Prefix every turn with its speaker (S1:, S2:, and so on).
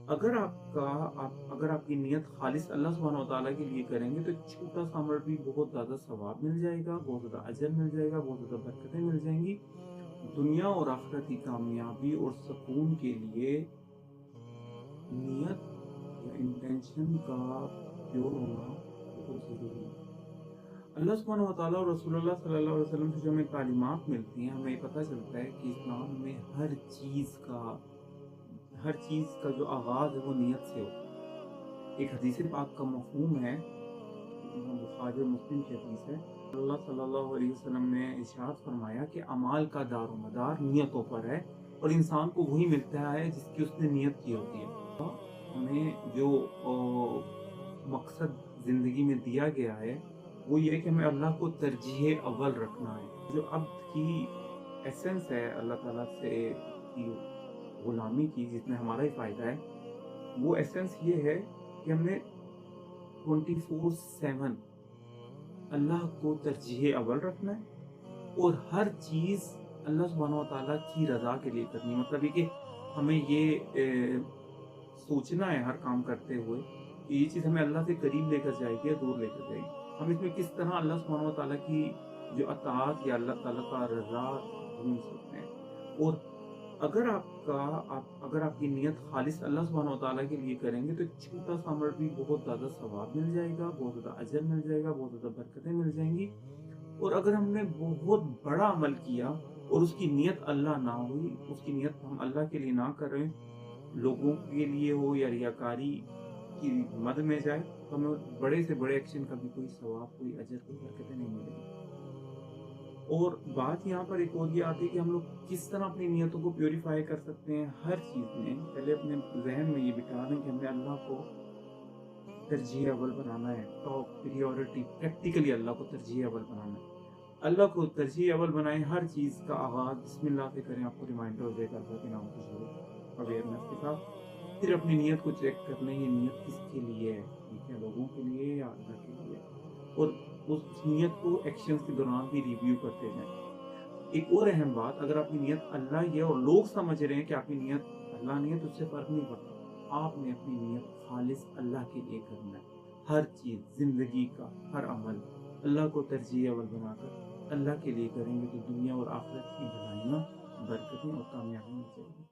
S1: अगर आपकी नीयत खालिस अल्लाह सुब्हानहू व तआला के लिए करेंगे तो एक छोटा सा अमल भी बहुत ज़्यादा सवाब मिल जाएगा, बहुत ज़्यादा अजर मिल जाएगा, बहुत ज़्यादा बरकतें मिल जाएंगी। दुनिया और आखिरत की कामयाबी और सुकून के लिए नियत या इंटेंशन का प्योर होना बहुत ज़रूरी है। अल्लाह सुब्हानहू व तआला और रसूलुल्लाह सल्लल्लाहु अलैहि वसल्लम से जो हमें तालीमात मिलती हैं, हमें ये पता चलता है कि इस्लाम में हर चीज़ का जो आगाज़ है वो नियत से होता है। एक हदीस पाक का मफ़हूम है, बुखारी और मुस्लिम की हदीस है। अल्लाह सल्लल्लाहु अलैहि वसल्लम ने इरशाद फरमाया कि अमाल का दारोमदार नियतों पर है और इंसान को वही मिलता है जिसकी उसने नियत की होती है। हमें जो मकसद ज़िंदगी में दिया गया है, वो ये है कि हमें अल्लाह को तरजीह अव्वल रखना है। जो अब्द की एसेंस है अल्लाह ताला से की गुलामी की, जिसमें हमारा ही फ़ायदा है, वो एसेंस ये है कि हमने 24/7 अल्लाह को तरजीह अव्वल रखना है और हर चीज़ अल्लाह सुब्हानहू व तआला की रज़ा के लिए करनी है। मतलब ये कि हमें सोचना है हर काम करते हुए कि ये चीज़ हमें अल्लाह से करीब लेकर जाएगी या दूर लेकर जाएगी। हम इसमें किस तरह अल्लाह सुब्हानहू व तआला की जो अताअत या अल्लाह ताला का रज़ा ढूँढ सकते हैं। और अगर आपकी नीयत खालिस अल्लाह सुब्हानहू व तआला के लिए करेंगे तो एक छोटा सा अमल भी बहुत ज़्यादा सवाब मिल जाएगा, बहुत ज़्यादा अजर मिल जाएगा, बहुत ज़्यादा बरकतें मिल जाएँगी। और अगर हमने बहुत बड़ा अमल किया और उसकी नीयत अल्लाह ना हुई, उसकी नीयत हम अल्लाह के लिए ना कर रहे, लोगों के लिए हो या रियाकारी की मद में जाए, तो हमें बड़े से बड़े एक्शन का भी कोई सवाब, कोई अजर, कोई बरकतें नहीं मिलेंगी। और बात यहाँ पर एक और ये आती है कि हम लोग किस तरह अपनी नियतों को प्यूरीफाई कर सकते हैं हर चीज़ में। पहले अपने ज़हन में ये बिठा लें कि हमने अल्लाह को तरजीह अव्वल बनाना है, टॉप प्रायोरिटी, प्रैक्टिकली अल्लाह को तरजीह अव्वल बनाना है। अल्लाह को तरजीह अव्वल बनाएँ, हर चीज़ का आगाज़ बिस्मिल्लाह से करें, आपको रिमाइंडर हो जाएगा अल्लाह के नाम से शुरू, अवेयरनेस के साथ। फिर अपनी नियत को चेक कर लें, ये नियत किसके लिए है, ठीक है, लोगों के लिए या अल्लाह के लिए। और उस नियत को एक्शंस के दौरान भी रिव्यू करते जाएँ। एक और अहम बात, अगर आपकी नियत अल्लाह ही है और लोग समझ रहे हैं कि आपकी नियत अल्लाह नहीं है, तो उससे फ़र्क नहीं पड़ता। आपने अपनी नियत खालिस अल्लाह के लिए करना है। हर चीज़, ज़िंदगी का हर अमल अल्लाह को तरजीह अव्वल बनाकर अल्लाह के लिए करेंगे तो दुनिया और आखिरत की भलाइयाँ, बरकतें और कामयाबी मिल जाएगी।